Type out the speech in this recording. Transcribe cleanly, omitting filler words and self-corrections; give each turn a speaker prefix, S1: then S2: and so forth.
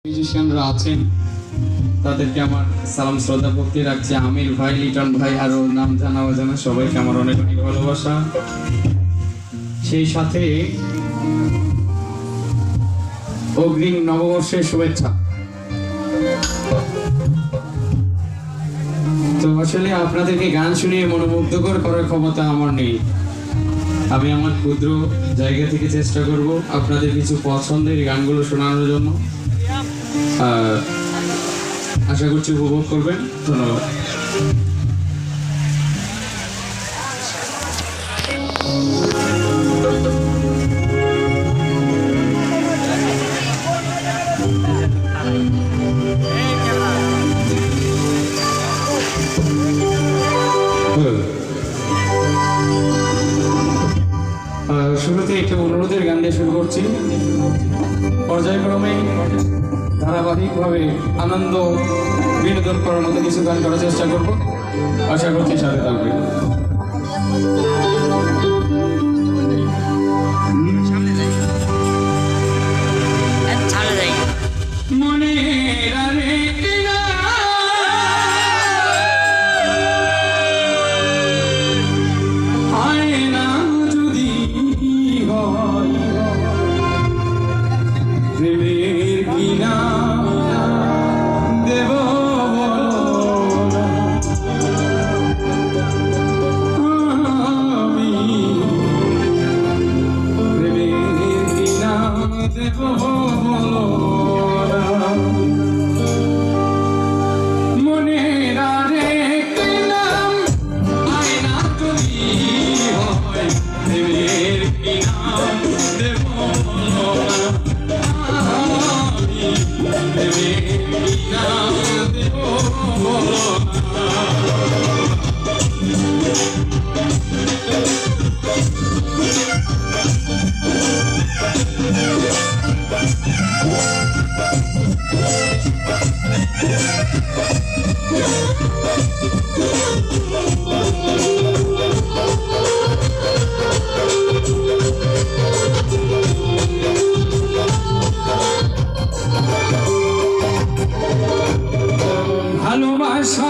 S1: মিউজিশিয়ানরা আছেন তাদেরকে আমার সালাম শ্রদ্ধা ভক্তি রাখছি। আমির ভাই, লিটন ভাই, আরো নাম জানা অজানা সবাইকে আমার অনেক অনেক ভালোবাসা। সেই সাথে অগ্রিম নববর্ষের শুভেচ্ছা। তো আসলে আপনাদেরকে গান শুনিয়ে মনোমুগ্ধকর করার ক্ষমতা আমার নেই। আমি আমার ক্ষুদ্র জায়গা থেকে চেষ্টা করব আপনাদের কিছু পছন্দের গানগুলো শোনানোর জন্য। আশা করছি উপভোগ করবেন। ধন্যবাদ। শুরুতে একটু অনুরোধের গান দিয়ে শুরু করছি। পর্যায়ক্রমে ধারাবাহিকভাবে আনন্দ বিনোদন করার মতো কিছু গান করার চেষ্টা করব। আশা করছি সাথে থাকবে। মনে প্রেমের কিনা দেব আমি, প্রেমের কিনা দেব মনে রাখলাম আয়না যদি হয় প্রেমের কিনা দেব ভালোবাসা